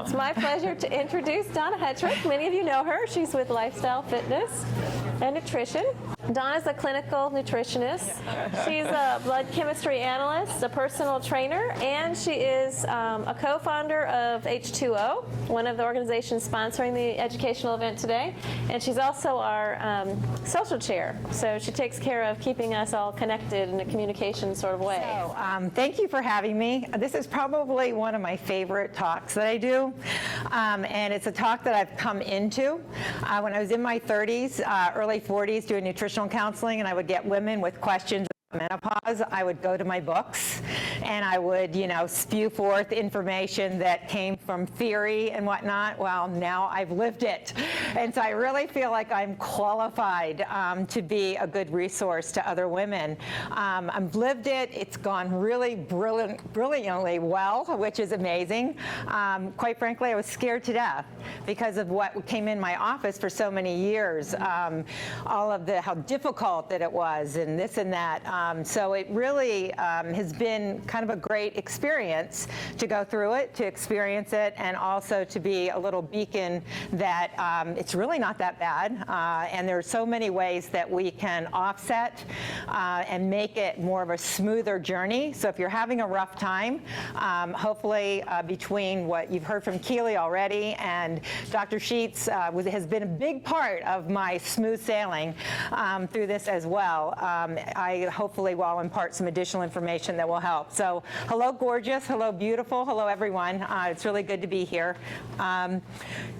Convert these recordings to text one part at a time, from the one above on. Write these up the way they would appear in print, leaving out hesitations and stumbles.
It's my pleasure to introduce Donna Hetrick. Many of you know her. She's with Lifestyle Fitness and Nutrition. Donna's a clinical nutritionist. She's a blood chemistry analyst, a personal trainer, and she is a co-founder of H2O, one of the organizations sponsoring the educational event today. And she's also our social chair. So she takes care of keeping us all connected in a communication sort of way. So, thank you for having me. This is probably one of my favorite talks that I do. And it's a talk that I've come into when I was in my 30s, early 40s, doing nutritional counseling, and I would get women with questions about menopause. I would go to my books and I would, spew forth information that came from theory and whatnot. Well, now I've lived it. And so I really feel like I'm qualified to be a good resource to other women. I've lived it. It's gone really brilliantly well, which is amazing. Quite frankly, I was scared to death because of what came in my office for so many years. All of how difficult that it was and this and that. So it really has been kind of a great experience to go through it, to experience it, and also to be a little beacon that it's really not that bad. And there are so many ways that we can offset and make it more of a smoother journey. So if you're having a rough time, hopefully between what you've heard from Keely already and Dr. Sheets has been a big part of my smooth sailing through this as well. I hopefully will impart some additional information that will help. So hello gorgeous, hello beautiful, hello everyone. It's really good to be here.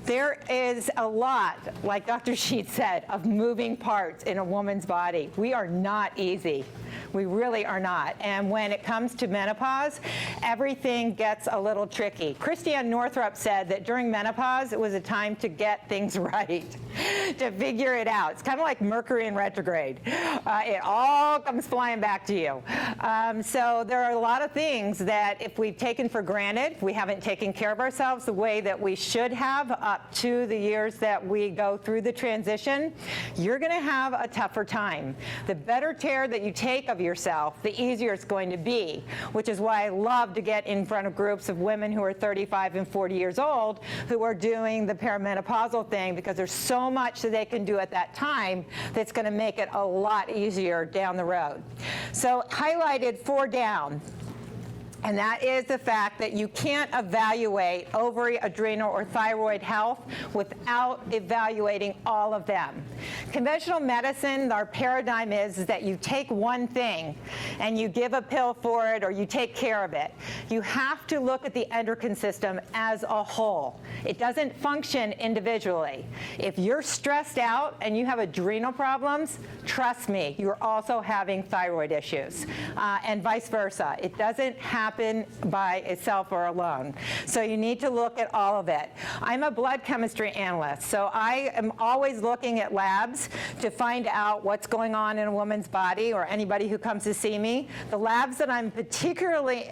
There is a lot, like Dr. Sheets said, of moving parts in a woman's body. We are not easy. We really are not. And when it comes to menopause, everything gets a little tricky. Christiane Northrup said that during menopause, it was a time to get things right, to figure it out. It's kind of like Mercury in retrograde. It all comes flying back to you. So there are a lot of things that if we've taken for granted, we haven't taken care of ourselves the way that we should have up to the years that we go through the transition, you're going to have a tougher time. The better care that you take of yourself, the easier it's going to be, which is why I love to get in front of groups of women who are 35 and 40 years old who are doing the perimenopausal thing, because there's so much that they can do at that time that's going to make it a lot easier down the road. So highlighted 4 down. And that is the fact that you can't evaluate ovary, adrenal, or thyroid health without evaluating all of them. Conventional medicine, our paradigm is that you take one thing and you give a pill for it or you take care of it. You have to look at the endocrine system as a whole. It doesn't function individually. If you're stressed out and you have adrenal problems, trust me, you're also having thyroid issues, and vice versa. It doesn't happen by itself or alone. So you need to look at all of it. I'm a blood chemistry analyst, so I am always looking at labs to find out what's going on in a woman's body or anybody who comes to see me. The labs that I'm particularly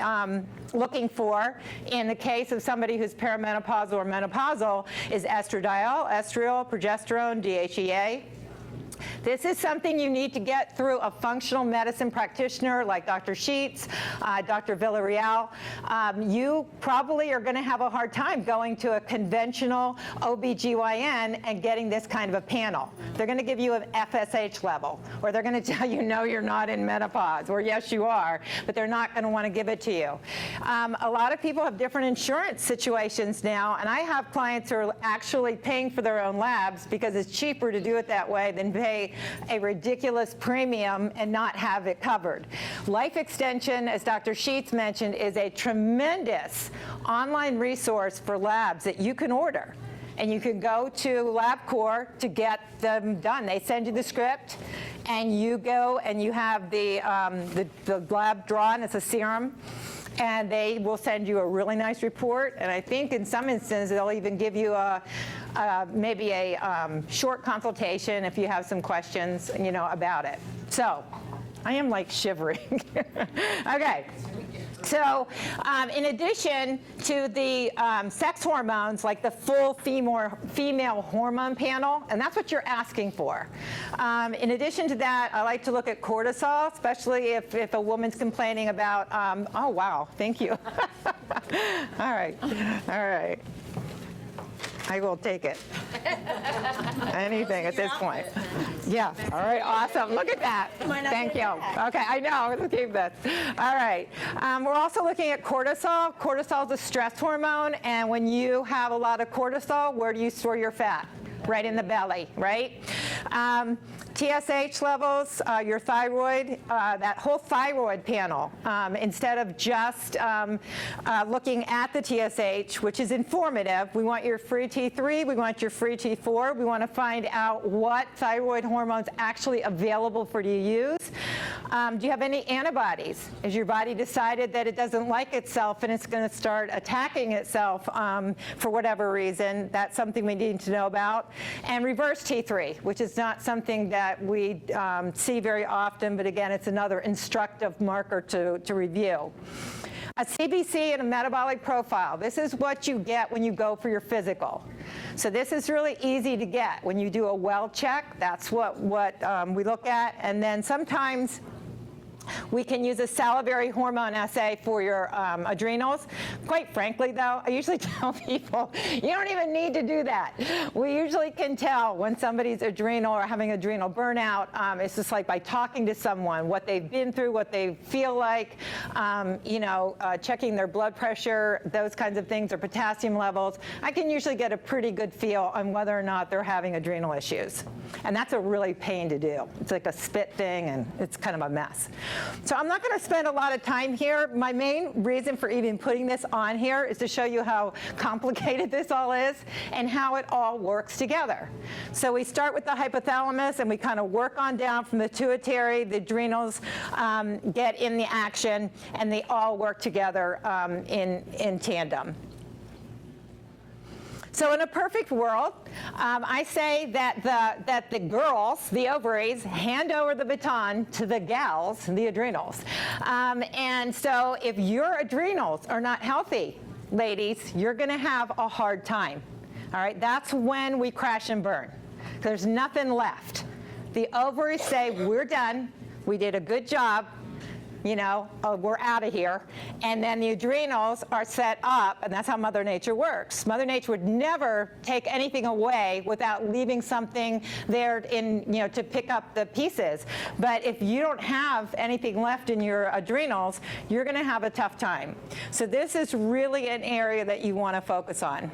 looking for in the case of somebody who's perimenopausal or menopausal is estradiol, estriol, progesterone, DHEA. This is something you need to get through a functional medicine practitioner like Dr. Sheets, Dr. Villarreal. You probably are going to have a hard time going to a conventional OBGYN and getting this kind of a panel. They're going to give you an FSH level, or they're going to tell you, no, you're not in menopause, or yes, you are, but they're not going to want to give it to you. A lot of people have different insurance situations now, and I have clients who are actually paying for their own labs because it's cheaper to do it that way than pay a ridiculous premium and not have it covered. Life Extension, as Dr. Sheets mentioned, is a tremendous online resource for labs that you can order. And you can go to LabCorp to get them done. They send you the script, and you go and you have the lab drawn. It's a serum. And they will send you a really nice report. And I think in some instances, they'll even give you maybe a short consultation if you have some questions, about it. So I am like shivering. Okay. So in addition to the sex hormones, like the full female hormone panel, and that's what you're asking for. In addition to that, I like to look at cortisol, especially if a woman's complaining about, oh, wow, thank you. All right. I will take it. Anything at this point. Yeah, all right, awesome. Look at that. Thank you. Okay, I know, let's keep this. All right, we're also looking at cortisol. Cortisol is a stress hormone, and when you have a lot of cortisol, where do you store your fat? Right in the belly, right? TSH levels, your thyroid, that whole thyroid panel, instead of just looking at the TSH, which is informative, we want your free T3, we want your free T4, we want to find out what thyroid hormones actually available for you to use. Do you have any antibodies? Has your body decided that it doesn't like itself and it's going to start attacking itself for whatever reason? That's something we need to know about. And reverse T3, which is not something that we see very often, but again, it's another instructive marker to review. A CBC and a metabolic profile. This is what you get when you go for your physical. So this is really easy to get. When you do a well check, that's what we look at. And then sometimes we can use a salivary hormone assay for your adrenals. Quite frankly, though, I usually tell people, you don't even need to do that. We usually can tell when somebody's adrenal or having adrenal burnout. It's just like by talking to someone, what they've been through, what they feel like, checking their blood pressure, those kinds of things, or potassium levels. I can usually get a pretty good feel on whether or not they're having adrenal issues. And that's a really pain to do. It's like a spit thing, and it's kind of a mess. So I'm not going to spend a lot of time here. My main reason for even putting this on here is to show you how complicated this all is and how it all works together. So we start with the hypothalamus and we kind of work on down from the pituitary. The adrenals get in the action, and they all work together in tandem. So in a perfect world, I say that the girls, the ovaries, hand over the baton to the gals, the adrenals. And so if your adrenals are not healthy, ladies, you're going to have a hard time. All right, that's when we crash and burn. There's nothing left. The ovaries say, we're done, we did a good job, we're out of here. And then the adrenals are set up, and that's how Mother Nature works. Mother Nature would never take anything away without leaving something there to pick up the pieces. But if you don't have anything left in your adrenals, you're going to have a tough time. So this is really an area that you want to focus on.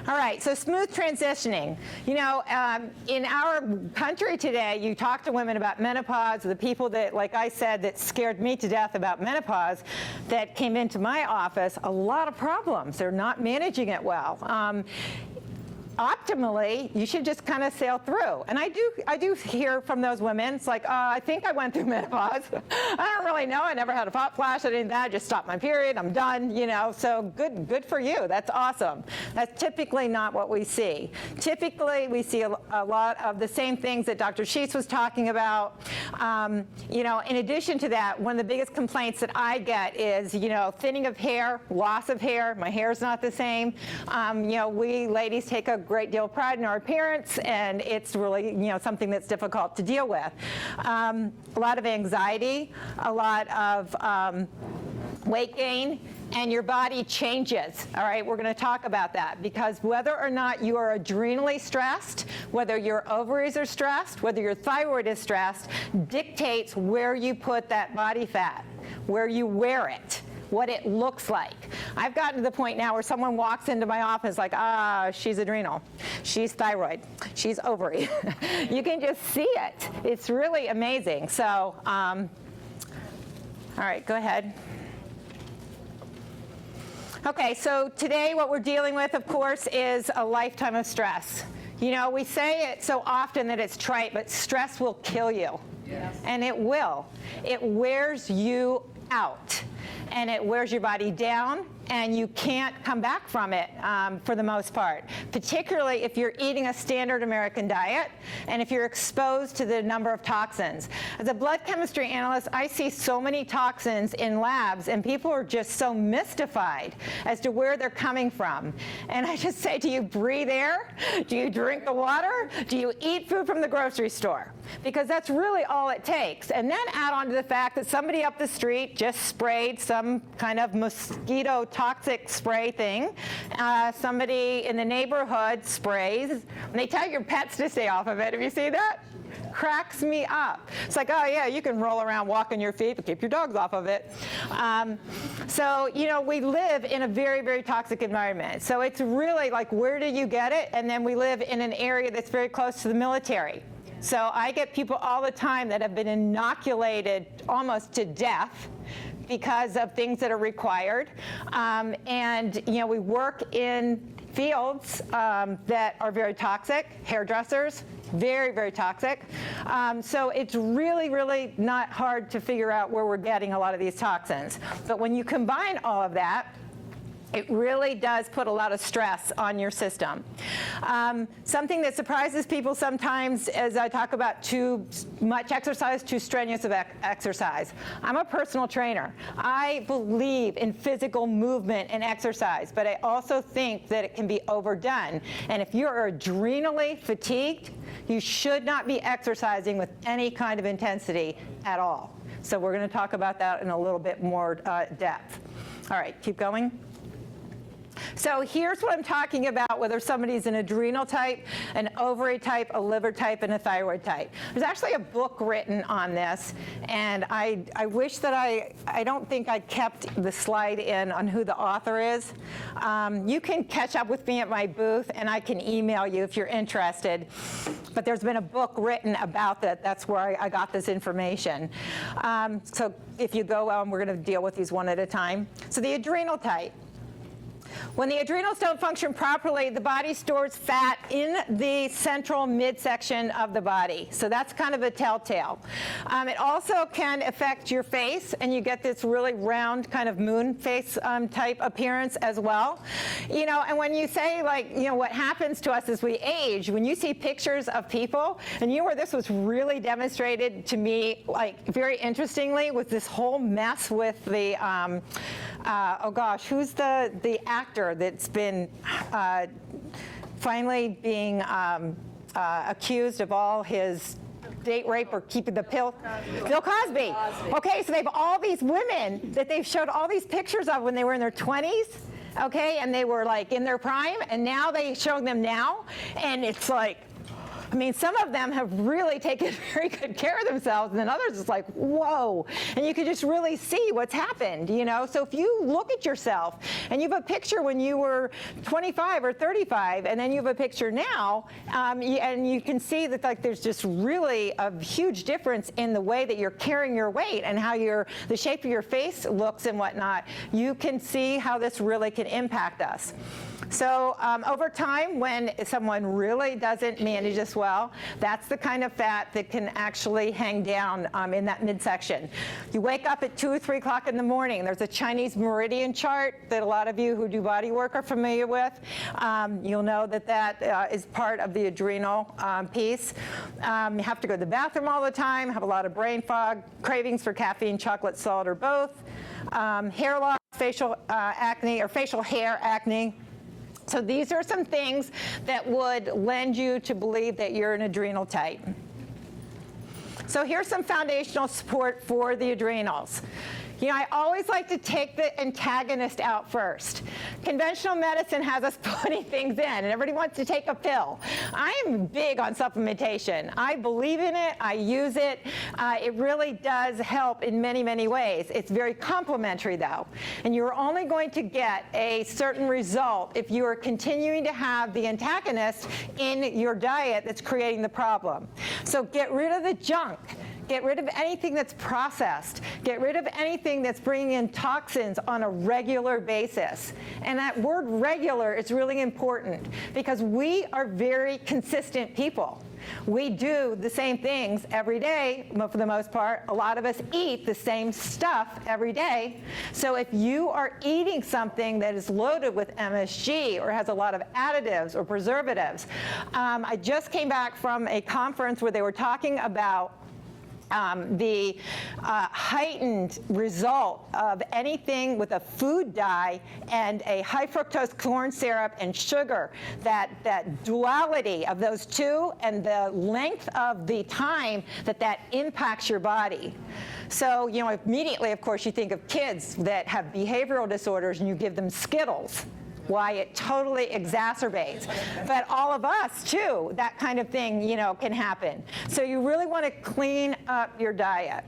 All right, so smooth transitioning. In our country today, you talk to women about menopause, the people that, like I said, that scared me to death about menopause that came into my office, a lot of problems. They're not managing it well. Optimally, you should just kind of sail through. And I do hear from those women, it's like, I think I went through menopause. I don't really know. I never had a hot flash. I didn't that. I just stopped my period. I'm done, So good for you. That's awesome. That's typically not what we see. Typically, we see a lot of the same things that Dr. Sheets was talking about. In addition to that, one of the biggest complaints that I get is, thinning of hair, loss of hair. My hair's not the same. We ladies take a great deal of pride in our appearance, and it's really something that's difficult to deal with. A lot of anxiety, a lot of weight gain, and your body changes. All right, we're going to talk about that, because whether or not you are adrenally stressed, whether your ovaries are stressed, whether your thyroid is stressed, dictates where you put that body fat, where you wear it, what it looks like. I've gotten to the point now where someone walks into my office like, she's adrenal, she's thyroid, she's ovary. You can just see it. It's really amazing. So, all right, go ahead. Okay, so today what we're dealing with, of course, is a lifetime of stress. We say it so often that it's trite, but stress will kill you. Yes. And it will. It wears you out, and it wears your body down, and you can't come back from it for the most part, particularly if you're eating a standard American diet and if you're exposed to the number of toxins. As a blood chemistry analyst, I see so many toxins in labs, and people are just so mystified as to where they're coming from. And I just say to you, breathe air. Do you drink the water? Do you eat food from the grocery store? Because that's really all it takes. And then add on to the fact that somebody up the street just sprayed some kind of mosquito toxic spray thing. Somebody in the neighborhood sprays, and they tell your pets to stay off of it. Have you seen that? Cracks me up. It's like, oh yeah, you can roll around walking your feet, but keep your dogs off of it. So, you know, we live in a very, very toxic environment. So it's really like, where do you get it? And then we live in an area that's very close to the military. So I get people all the time that have been inoculated almost to death because of things that are required. And, you know, we work in fields that are very toxic, hairdressers, very, very toxic. So it's really, really not hard to figure out where we're getting a lot of these toxins. But when you combine all of that, it really does put a lot of stress on your system. Something that surprises people sometimes is I talk about too much exercise, too strenuous of exercise. I'm a personal trainer. I believe in physical movement and exercise, but I also think that it can be overdone. And if you're adrenally fatigued, you should not be exercising with any kind of intensity at all. So we're going to talk about that in a little bit more depth. All right, keep going. So here's what I'm talking about, whether somebody's an adrenal type, an ovary type, a liver type, and a thyroid type. There's actually a book written on this, and I wish that I don't think I kept the slide in on who the author is. You can catch up with me at my booth, and I can email you if you're interested. But there's been a book written about that. That's where I got this information. So if you go, we're going to deal with these one at a time. So the adrenal type. When the adrenals don't function properly, the body stores fat in the central midsection of the body. So that's kind of a telltale. It also can affect your face, and you get this really round kind of moon face type appearance as well. You know, and when you say, like, you know, what happens to us as we age, when you see pictures of people, and you know where this was really demonstrated to me, like, very interestingly, with this whole mess with the, oh gosh, who's the actor that's been finally being accused of all his date rape or keeping the pill? Bill Cosby. Okay, so they have all these women that they've showed all these pictures of when they were in their 20s, okay, and they were like in their prime, and now they show them now, and it's like, I mean, some of them have really taken very good care of themselves, and then others is like, whoa. And you can just really see what's happened, you know? So if you look at yourself and you have a picture when you were 25 or 35, and then you have a picture now, and you can see that, like, there's just really a huge difference in the way that you're carrying your weight and how the shape of your face looks and whatnot, you can see how this really can impact us. So over time, when someone really doesn't manage this well, that's the kind of fat that can actually hang down in that midsection. You wake up at 2 or 3 o'clock in the morning. There's a Chinese meridian chart that a lot of you who do body work are familiar with. You'll know that that is part of the adrenal piece. You have to go to the bathroom all the time, have a lot of brain fog, cravings for caffeine, chocolate, salt, or both, hair loss, facial acne, or facial hair acne. So these are some things that would lend you to believe that you're an adrenal type. So here's some foundational support for the adrenals. You know, I always like to take the antagonist out first. Conventional medicine has us putting things in, and everybody wants to take a pill. I am big on supplementation. I believe in it. I use it. It really does help in many, many ways. It's very complementary, though, and you're only going to get a certain result if you are continuing to have the antagonist in your diet that's creating the problem. So get rid of the junk. Get rid of anything that's processed. Get rid of anything that's bringing in toxins on a regular basis. And that word regular is really important because we are very consistent people. We do the same things every day, for the most part. A lot of us eat the same stuff every day. So if you are eating something that is loaded with MSG or has a lot of additives or preservatives, I just came back from a conference where they were talking about the heightened result of anything with a food dye and a high fructose corn syrup and sugar, that duality of those two and the length of the time that impacts your body. So, immediately, of course, you think of kids that have behavioral disorders and you give them Skittles. Why it totally exacerbates. But all of us, too, that kind of thing, can happen. So you really want to clean up your diet.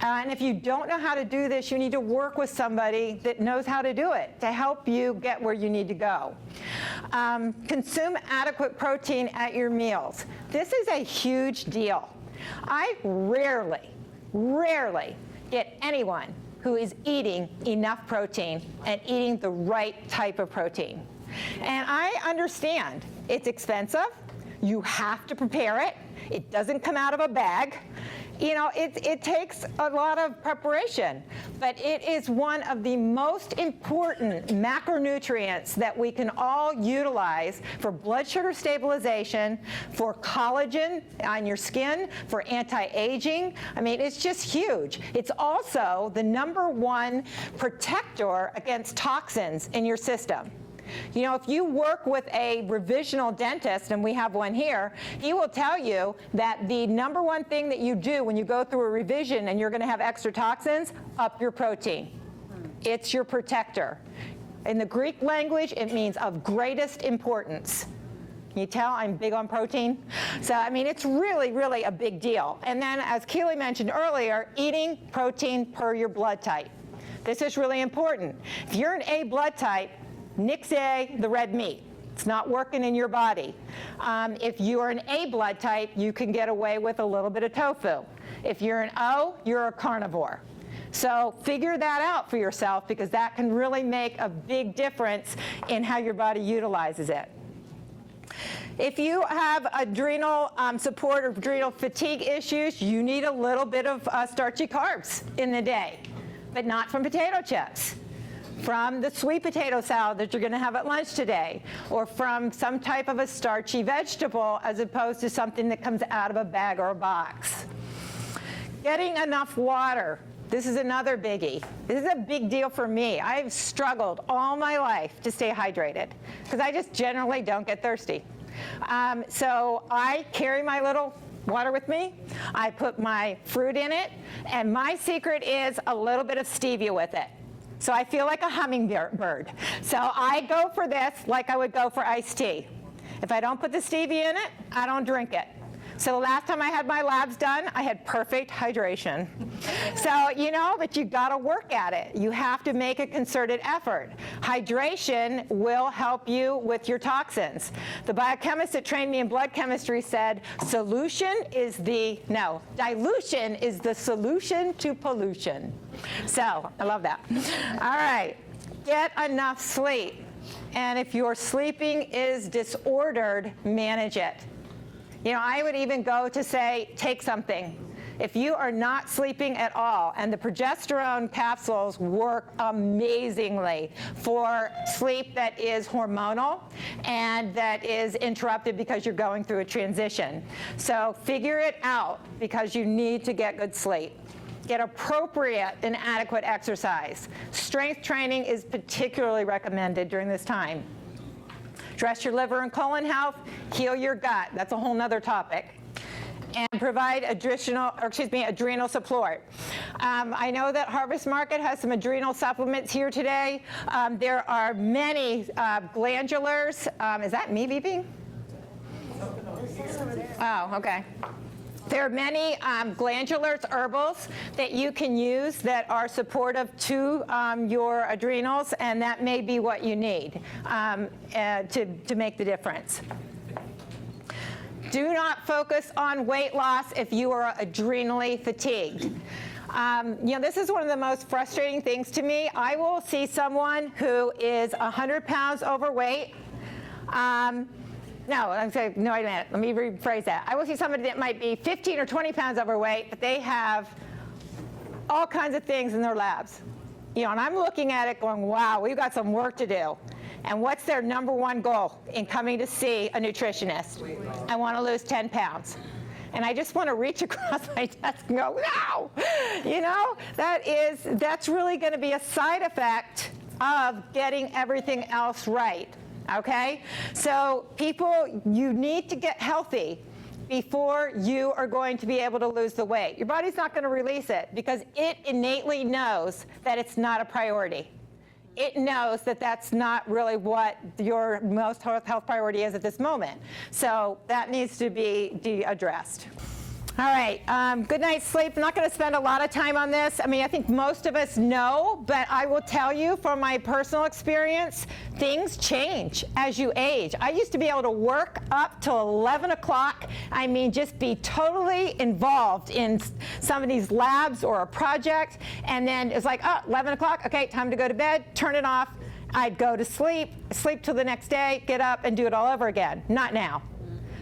And if you don't know how to do this, you need to work with somebody that knows how to do it to help you get where you need to go. Consume adequate protein at your meals. This is a huge deal. I rarely get anyone who is eating enough protein and eating the right type of protein. And I understand it's expensive. You have to prepare it. It doesn't come out of a bag. It takes a lot of preparation, but it is one of the most important macronutrients that we can all utilize for blood sugar stabilization, for collagen on your skin, for anti-aging. I mean, it's just huge. It's also the #1 protector against toxins in your system. If you work with a revisional dentist, and we have one here, he will tell you that the #1 thing that you do when you go through a revision and you're going to have extra toxins, up your protein. It's your protector. In the Greek language, it means of greatest importance. Can you tell I'm big on protein? So, I mean, it's really, really a big deal. And then, as Keely mentioned earlier, eating protein per your blood type. This is really important. If you're an A blood type, nix the red meat. It's not working in your body. If you are an A blood type, you can get away with a little bit of tofu. If you're an O, you're a carnivore. So figure that out for yourself, because that can really make a big difference in how your body utilizes it. If you have adrenal support or adrenal fatigue issues, you need a little bit of starchy carbs in the day, but not from potato chips. From the sweet potato salad that you're going to have at lunch today, or from some type of a starchy vegetable as opposed to something that comes out of a bag or a box. Getting enough water. This is another biggie. This is a big deal for me. I've struggled all my life to stay hydrated because I just generally don't get thirsty. So I carry my little water with me. I put my fruit in it, and my secret is a little bit of stevia with it. So I feel like a hummingbird. So I go for this like I would go for iced tea. If I don't put the stevia in it, I don't drink it. So the last time I had my labs done, I had perfect hydration. So, but you got to work at it. You have to make a concerted effort. Hydration will help you with your toxins. The biochemist that trained me in blood chemistry said, dilution is the solution to pollution. So I love that. All right, get enough sleep. And if your sleeping is disordered, manage it. I would even go to say, take something. If you are not sleeping at all, and the progesterone capsules work amazingly for sleep that is hormonal and that is interrupted because you're going through a transition. So figure it out, because you need to get good sleep. Get appropriate and adequate exercise. Strength training is particularly recommended during this time. Address your liver and colon health, heal your gut. That's a whole nother topic. And provide adrenal support. I know that Harvest Market has some adrenal supplements here today. There are many glandulars. Is that me beeping? Oh, okay. There are many glandulars, herbals that you can use that are supportive to your adrenals, and that may be what you need to make the difference. Do not focus on weight loss if you are adrenally fatigued. This is one of the most frustrating things to me. I will see someone who is 100 pounds overweight. No, I'm saying, no, wait a minute. Let me rephrase that. I will see somebody that might be 15 or 20 pounds overweight, but they have all kinds of things in their labs. And I'm looking at it going, wow, we've got some work to do. And what's their #1 goal in coming to see a nutritionist? I want to lose 10 pounds. and I just want to reach across my desk and go, no! You know, that's really going to be a side effect of getting everything else right, okay? So people, you need to get healthy before you are going to be able to lose the weight. Your body's not going to release it because it innately knows that it's not a priority. It knows that that's not really what your most health priority is at this moment. So that needs to be addressed. All right, good night's sleep. I'm not going to spend a lot of time on this. I mean, I think most of us know, but I will tell you from my personal experience, things change as you age. I used to be able to work up till 11 o'clock. I mean, just be totally involved in somebody's labs or a project, and then it's like, oh, 11 o'clock, okay, time to go to bed, turn it off. I'd go to sleep till the next day, get up and do it all over again. Not now.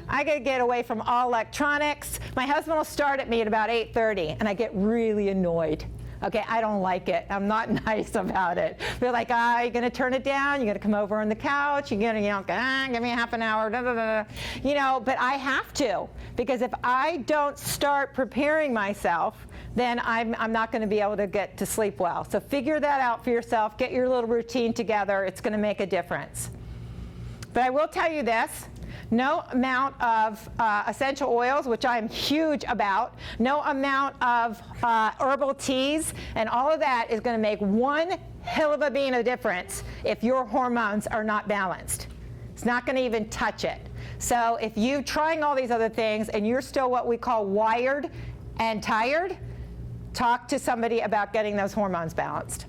I gotta get away from all electronics. My husband will start at me at about 8:30, and I get really annoyed. Okay, I don't like it. I'm not nice about it. They're like, you're gonna turn it down, you're gonna come over on the couch, you're gonna, give me half an hour, da, da, da. You know, but I have to, because if I don't start preparing myself, then I'm not gonna be able to get to sleep well. So figure that out for yourself, get your little routine together, it's gonna make a difference. But I will tell you this, no amount of essential oils, which I'm huge about, no amount of herbal teas, and all of that is going to make one hill of a bean of difference if your hormones are not balanced. It's not going to even touch it. So if you're trying all these other things and you're still what we call wired and tired, talk to somebody about getting those hormones balanced.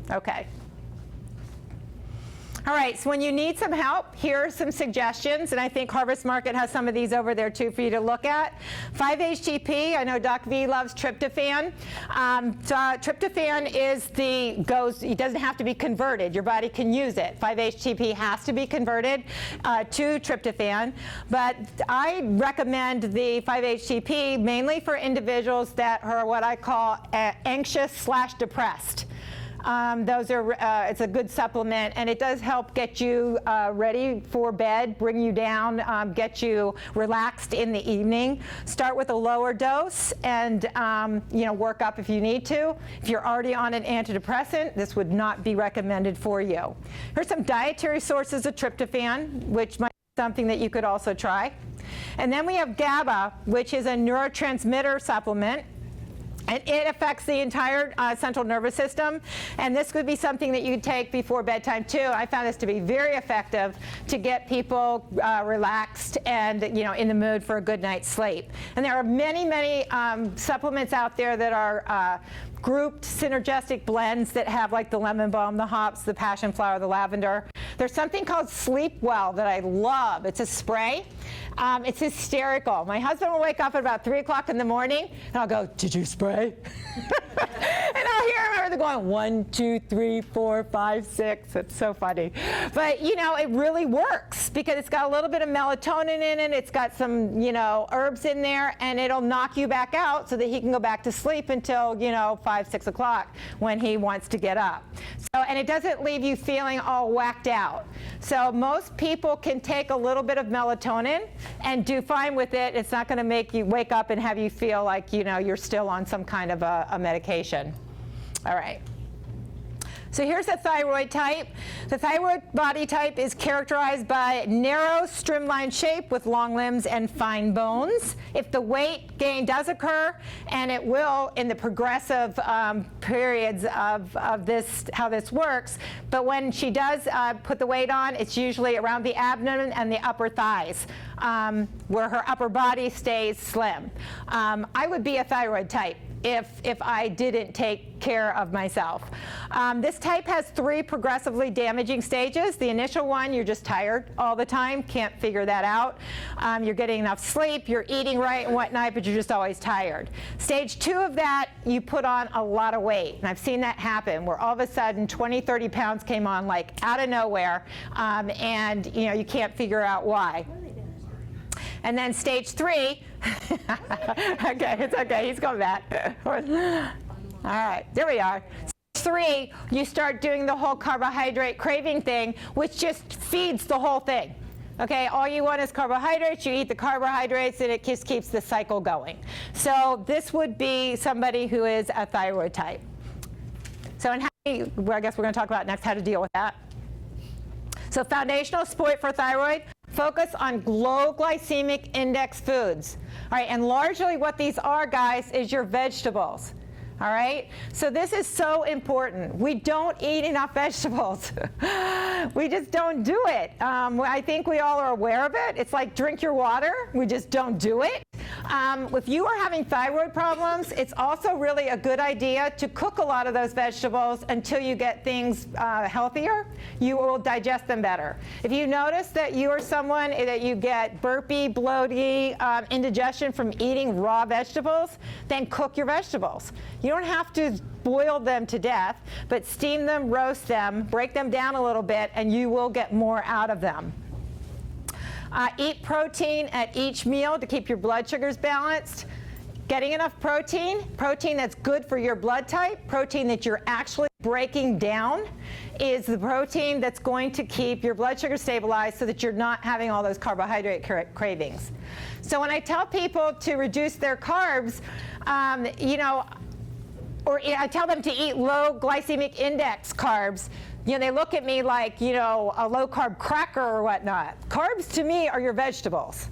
Okay. All right, so when you need some help, here are some suggestions, and I think Harvest Market has some of these over there too for you to look at. 5-HTP, I know Doc V loves tryptophan. Tryptophan it doesn't have to be converted. Your body can use it. 5-HTP has to be converted to tryptophan, but I recommend the 5-HTP mainly for individuals that are what I call anxious/depressed. It's a good supplement, and it does help get you ready for bed, bring you down, get you relaxed in the evening. Start with a lower dose and work up if you need to. If you're already on an antidepressant, this would not be recommended for you. Here's some dietary sources of tryptophan, which might be something that you could also try. And then we have GABA, which is a neurotransmitter supplement. And it affects the entire central nervous system, and this would be something that you could take before bedtime too. I found this to be very effective to get people relaxed and in the mood for a good night's sleep. And there are many, many supplements out there that are grouped synergistic blends that have like the lemon balm, the hops, the passion flower, the lavender. There's something called Sleep Well that I love. It's a spray. It's hysterical. My husband will wake up at about 3 o'clock in the morning, and I'll go, "Did you spray?" And I'll hear him over going 1, 2, 3, 4, 5, 6. It's so funny. But it really works because it's got a little bit of melatonin in it. It's got some herbs in there, and it'll knock you back out so that he can go back to sleep until 5, 6 o'clock when he wants to get up. And it doesn't leave you feeling all whacked out. So most people can take a little bit of melatonin and do fine with it. It's not going to make you wake up and have you feel like you're still on some kind of a medication. All right. So here's the thyroid type. The thyroid body type is characterized by narrow, streamlined shape with long limbs and fine bones. If the weight gain does occur, and it will in the progressive periods of this, how this works, but when she does put the weight on, it's usually around the abdomen and the upper thighs, where her upper body stays slim. I would be a thyroid type if I didn't take care of myself. This type has 3 progressively damaging stages. The initial one, you're just tired all the time, can't figure that out. You're getting enough sleep, you're eating right and whatnot, but you're just always tired. Stage 2 of that, you put on a lot of weight. And I've seen that happen, where all of a sudden 20, 30 pounds came on like out of nowhere, and you can't figure out why. And then stage 3, okay, it's okay, he's going back. All right, there we are. Stage 3, you start doing the whole carbohydrate craving thing, which just feeds the whole thing. Okay, all you want is carbohydrates, you eat the carbohydrates, and it just keeps the cycle going. So this would be somebody who is a thyroid type. So I guess we're going to talk about next how to deal with that. So foundational support for thyroid, focus on low glycemic index foods. All right, and largely what these are, guys, is your vegetables. All right, so this is so important. We don't eat enough vegetables. We just don't do it. I think we all are aware of it. It's like drink your water. We just don't do it. If you are having thyroid problems, it's also really a good idea to cook a lot of those vegetables until you get things healthier. You will digest them better. If you notice that you are someone that you get burpy, bloaty, indigestion from eating raw vegetables, then cook your vegetables. You don't have to boil them to death, but steam them, roast them, break them down a little bit, and you will get more out of them. Eat protein at each meal to keep your blood sugars balanced. Getting enough protein that's good for your blood type, protein that you're actually breaking down, is the protein that's going to keep your blood sugar stabilized so that you're not having all those carbohydrate cravings. So when I tell people to reduce their carbs, or I tell them to eat low glycemic index carbs, they look at me like, a low carb cracker or whatnot. Carbs to me are your vegetables,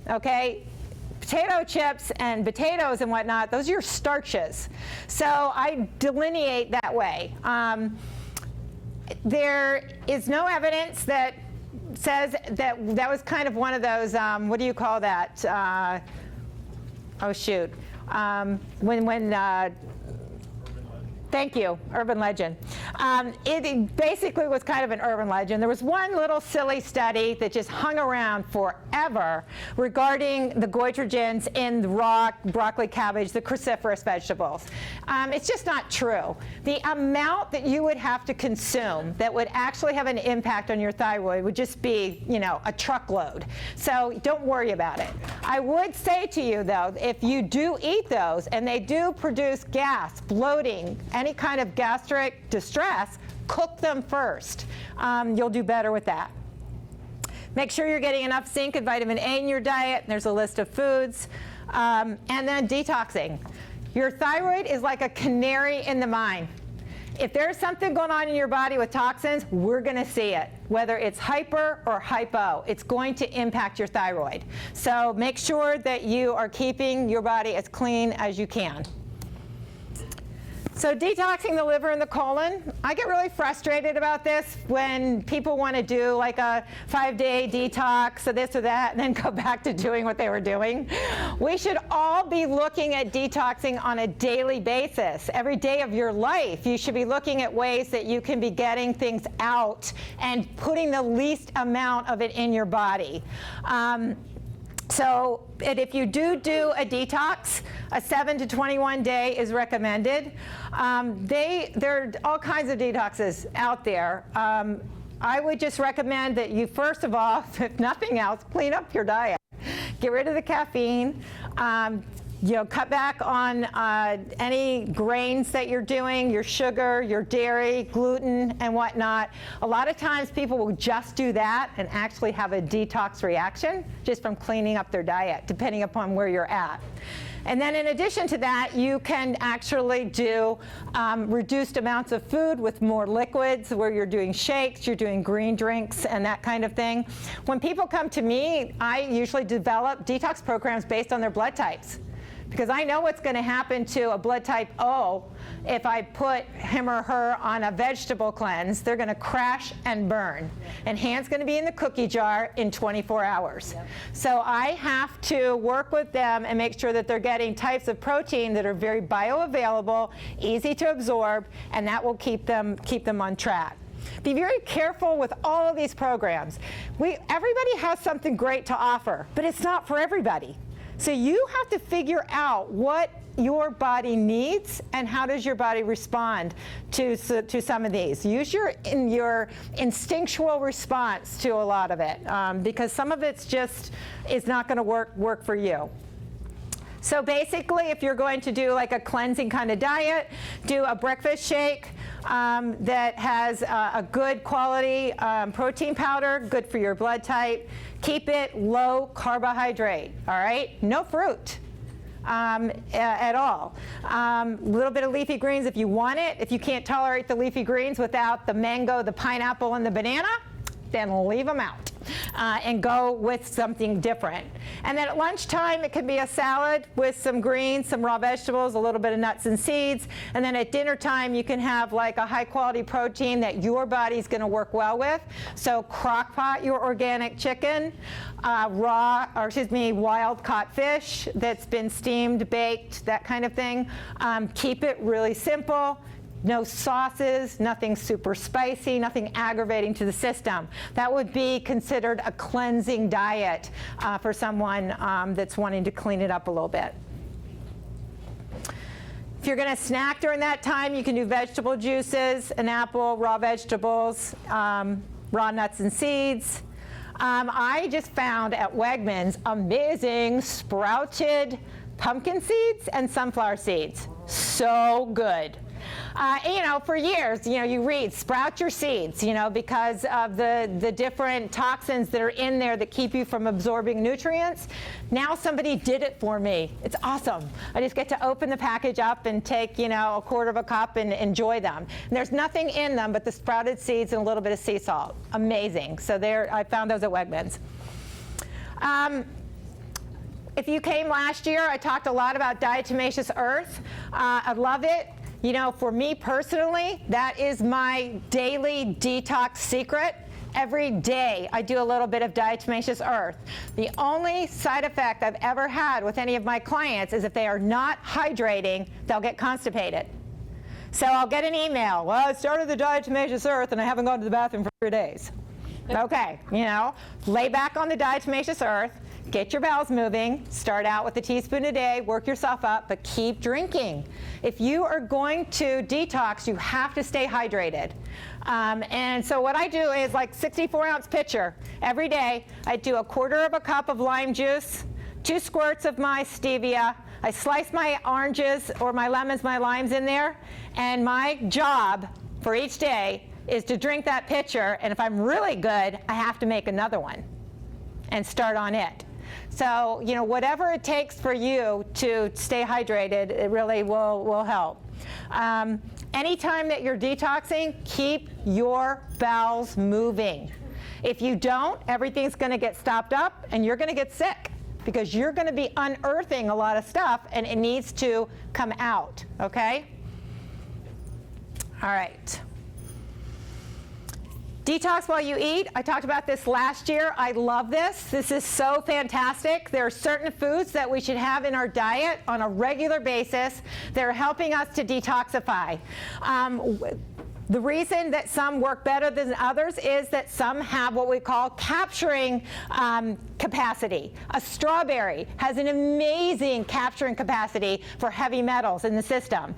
okay? Potato chips and potatoes and whatnot, those are your starches. So I delineate that way. There is no evidence that says that was kind of one of those, what do you call that? Thank you, urban legend. It basically was kind of an urban legend. There was one little silly study that just hung around forever regarding the goitrogens in the raw broccoli, cabbage, the cruciferous vegetables. It's just not true. The amount that you would have to consume that would actually have an impact on your thyroid would just be, a truckload. So don't worry about it. I would say to you, though, if you do eat those and they do produce gas, bloating, any kind of gastric distress, cook them first. You'll do better with that. Make sure you're getting enough zinc and vitamin A in your diet. There's a list of foods. And then detoxing. Your thyroid is like a canary in the mine. If there's something going on in your body with toxins, we're going to see it. Whether it's hyper or hypo, it's going to impact your thyroid. So make sure that you are keeping your body as clean as you can. So detoxing the liver and the colon, I get really frustrated about this when people want to do like a 5-day detox or this or that and then go back to doing what they were doing. We should all be looking at detoxing on a daily basis. Every day of your life, you should be looking at ways that you can be getting things out and putting the least amount of it in your body. So if you do a detox, a 7 to 21 day is recommended. There are all kinds of detoxes out there. I would just recommend that you, first of all, if nothing else, clean up your diet. Get rid of the caffeine. Cut back on any grains that you're doing, your sugar, your dairy, gluten, and whatnot. A lot of times people will just do that and actually have a detox reaction just from cleaning up their diet, depending upon where you're at. And then in addition to that, you can actually do reduced amounts of food with more liquids, where you're doing shakes, you're doing green drinks, and that kind of thing. When people come to me, I usually develop detox programs based on their blood types, because I know what's going to happen to a blood type O if I put him or her on a vegetable cleanse. They're going to crash and burn. And hand's going to be in the cookie jar in 24 hours. Yep. So I have to work with them and make sure that they're getting types of protein that are very bioavailable, easy to absorb, and that will keep them on track. Be very careful with all of these programs. Everybody has something great to offer, but it's not for everybody. So you have to figure out what your body needs and how does your body respond to some of these. Use your instinctual response to a lot of it, because some of it's just is not going to work for you. So basically, if you're going to do like a cleansing kind of diet, do a breakfast shake that has a good quality protein powder, good for your blood type. Keep it low carbohydrate, all right? No fruit. At all. A little bit of leafy greens if you want it. If you can't tolerate the leafy greens without the mango, the pineapple, and the banana, then leave them out and go with something different. And then at lunchtime, it could be a salad with some greens, some raw vegetables, a little bit of nuts and seeds. And then at dinner time, you can have like a high quality protein that your body's going to work well with. So crock pot your organic chicken, wild caught fish that's been steamed, baked, that kind of thing. Keep it really simple. No sauces, nothing super spicy, nothing aggravating to the system. That would be considered a cleansing diet for someone that's wanting to clean it up a little bit. If you're going to snack during that time, you can do vegetable juices, an apple, raw vegetables, raw nuts and seeds. I just found at Wegmans amazing sprouted pumpkin seeds and sunflower seeds. So good. For years, you read, sprout your seeds, because of the different toxins that are in there that keep you from absorbing nutrients. Now somebody did it for me. It's awesome. I just get to open the package up and take, a quarter of a cup and enjoy them. And there's nothing in them but the sprouted seeds and a little bit of sea salt. Amazing. So I found those at Wegmans. If you came last year, I talked a lot about diatomaceous earth. I love it. For me personally, that is my daily detox secret. Every day I do a little bit of diatomaceous earth. The only side effect I've ever had with any of my clients is if they are not hydrating, they'll get constipated. So I'll get an email, well, I started the diatomaceous earth and I haven't gone to the bathroom for 3 days. Okay, lay back on the diatomaceous earth, get your bowels moving, start out with a teaspoon a day, work yourself up, but keep drinking. If you are going to detox, you have to stay hydrated. And so what I do is like 64-ounce pitcher. Every day, I do a quarter of a cup of lime juice, 2 squirts of my stevia. I slice my oranges or my lemons, my limes in there, and my job for each day is to drink that pitcher, and if I'm really good, I have to make another one and start on it. So, whatever it takes for you to stay hydrated, it really will help. Anytime that you're detoxing, keep your bowels moving. If you don't, everything's going to get stopped up and you're going to get sick because you're going to be unearthing a lot of stuff and it needs to come out, okay? All right. Detox while you eat. I talked about this last year. I love this. This is so fantastic. There are certain foods that we should have in our diet on a regular basis that are helping us to detoxify. The reason that some work better than others is that some have what we call capturing capacity. A strawberry has an amazing capturing capacity for heavy metals in the system.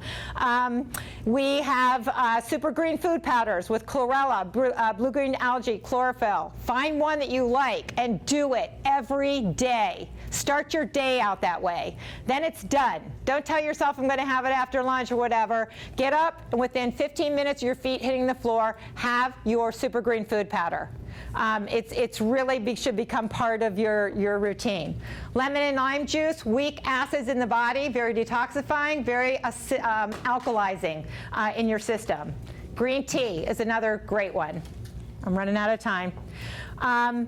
We have super green food powders with chlorella, blue-green algae, chlorophyll. Find one that you like and do it every day. Start your day out that way. Then it's done. Don't tell yourself I'm going to have it after lunch or whatever. Get up, and within 15 minutes, your feet hitting the floor, have your super green food powder. It's really should become part of your routine. Lemon and lime juice, weak acids in the body, very detoxifying, very alkalizing in your system. Green tea is another great one. I'm running out of time.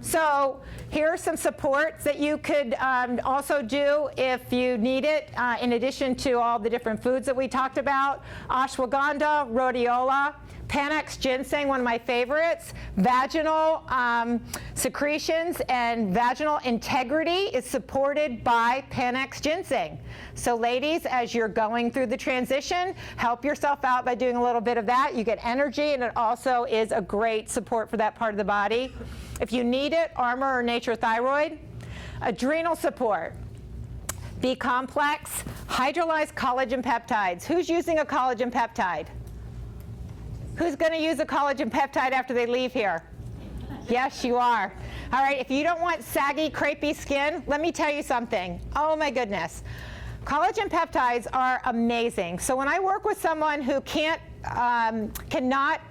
So here are some supports that you could also do if you need it, in addition to all the different foods that we talked about. Ashwagandha, rhodiola, Panax ginseng, one of my favorites. Vaginal secretions and vaginal integrity is supported by Panax ginseng. So ladies, as you're going through the transition, help yourself out by doing a little bit of that. You get energy, and it also is a great support for that part of the body. If you need it, Armor or Nature Thyroid. Adrenal support. B-complex, hydrolyzed collagen peptides. Who's using a collagen peptide? Who's going to use a collagen peptide after they leave here? Yes, you are. All right, if you don't want saggy, crepey skin, let me tell you something. Oh my goodness. Collagen peptides are amazing. So when I work with someone who cannot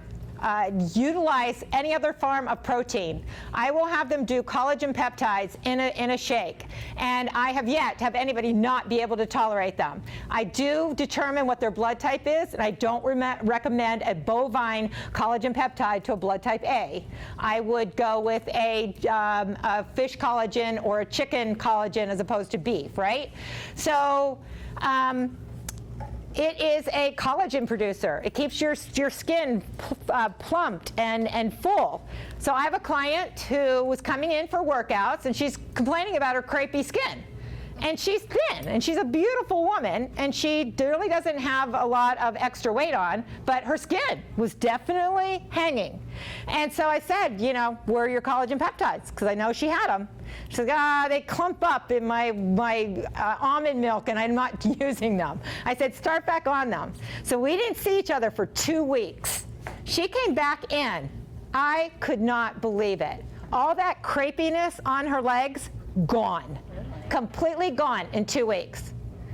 utilize any other form of protein, I will have them do collagen peptides in a shake. And I have yet to have anybody not be able to tolerate them. I do determine what their blood type is, and I don't recommend a bovine collagen peptide to a blood type A. I would go with a fish collagen or a chicken collagen as opposed to beef, right? So, it is a collagen producer. It keeps your skin plumped and full. So I have a client who was coming in for workouts, and she's complaining about her crepey skin. And she's thin, and she's a beautiful woman, and she really doesn't have a lot of extra weight on, but her skin was definitely hanging. And so I said, you know, where are your collagen peptides? Because I know she had them. She said, they clump up in my almond milk, and I'm not using them. I said, start back on them. So we didn't see each other for 2 weeks. She came back in. I could not believe it. All that crepiness on her legs, gone. Completely gone in 2 weeks.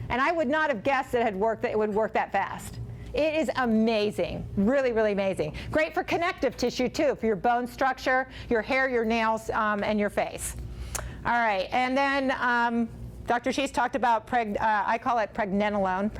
And I would not have guessed that it would work that fast. It is amazing, really, really amazing. Great for connective tissue too, for your bone structure, your hair, your nails, and your face. All right, and then Dr. Sheets talked about, I call it pregnenolone.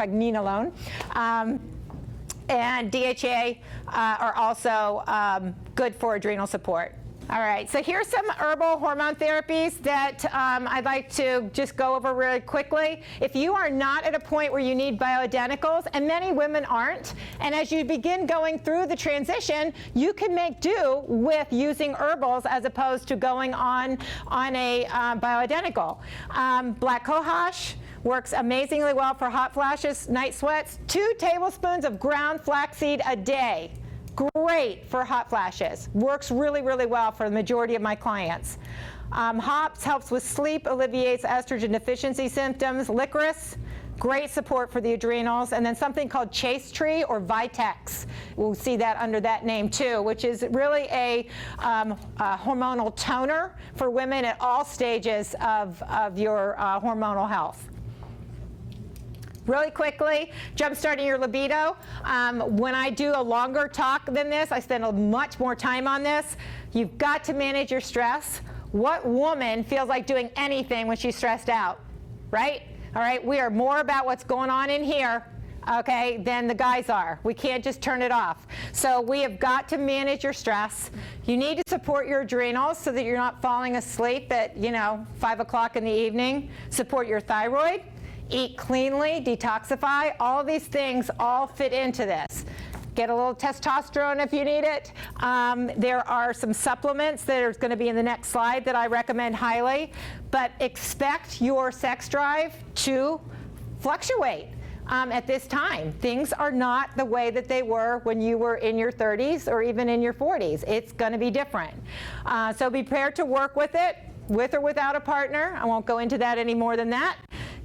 And DHA are also good for adrenal support. All right, so here's some herbal hormone therapies that I'd like to just go over really quickly. If you are not at a point where you need bioidenticals, and many women aren't, and as you begin going through the transition, you can make do with using herbals as opposed to going on a bioidentical. Black cohosh works amazingly well for hot flashes, night sweats. 2 tablespoons of ground flaxseed a day. Great for hot flashes. Works really, really well for the majority of my clients. Hops helps with sleep, alleviates estrogen deficiency symptoms. Licorice, great support for the adrenals. And then something called Chase Tree or Vitex. We'll see that under that name too, which is really a hormonal toner for women at all stages of your hormonal health. Really quickly, jumpstarting your libido. When I do a longer talk than this, I spend much more time on this. You've got to manage your stress. What woman feels like doing anything when she's stressed out, right? All right, we are more about what's going on in here, okay, than the guys are. We can't just turn it off. So we have got to manage your stress. You need to support your adrenals so that you're not falling asleep at, 5 o'clock in the evening. Support your thyroid. Eat cleanly, detoxify, all of these things all fit into this. Get a little testosterone if you need it. There are some supplements that are going to be in the next slide that I recommend highly, but expect your sex drive to fluctuate at this time. Things are not the way that they were when you were in your 30s or even in your 40s. It's going to be different. So be prepared to work with it, with or without a partner. I won't go into that any more than that.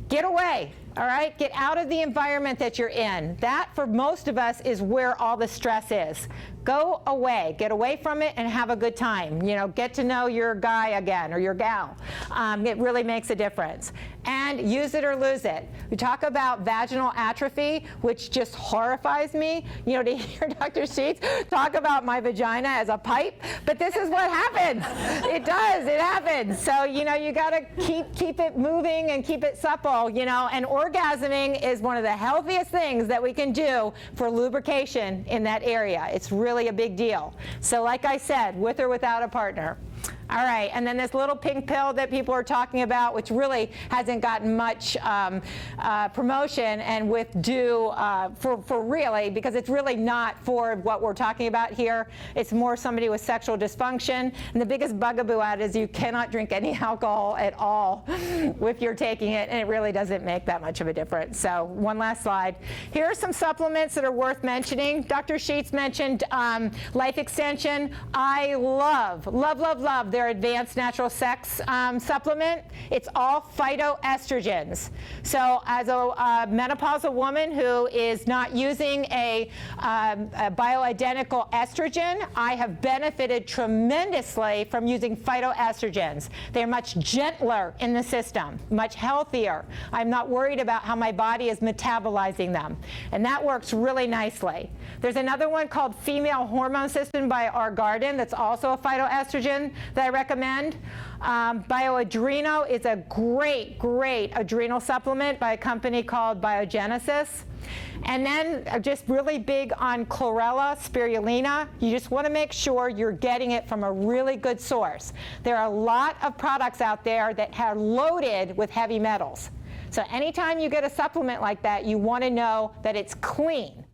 Get away, all right? Get out of the environment that you're in. That, for most of us, is where all the stress is. Go away. Get away from it and have a good time. Get to know your guy again or your gal. It really makes a difference. And use it or lose it. We talk about vaginal atrophy, which just horrifies me. To hear Dr. Sheets talk about my vagina as a pipe, but this is what happens. It does. It happens. So, you got to keep it moving and keep it supple, and orgasming is one of the healthiest things that we can do for lubrication in that area. It's really a big deal. So like I said, with or without a partner. All right, and then this little pink pill that people are talking about, which really hasn't gotten much promotion and with due for really, because it's really not for what we're talking about here. It's more somebody with sexual dysfunction. And the biggest bugaboo at it is you cannot drink any alcohol at all if you're taking it, and it really doesn't make that much of a difference. So one last slide. Here are some supplements that are worth mentioning. Dr. Sheets mentioned life extension. I love their their advanced natural sex supplement. It's all phytoestrogens. So as a menopausal woman who is not using a bioidentical estrogen, I have benefited tremendously from using phytoestrogens. They're much gentler in the system, much healthier. I'm not worried about how my body is metabolizing them. And that works really nicely. There's another one called Female Hormone System by Our Garden that's also a phytoestrogen that I recommend. Bioadreno is a great, great adrenal supplement by a company called Biogenesis. And then just really big on chlorella, spirulina. You just want to make sure you're getting it from a really good source. There are a lot of products out there that are loaded with heavy metals. So anytime you get a supplement like that, you want to know that it's clean.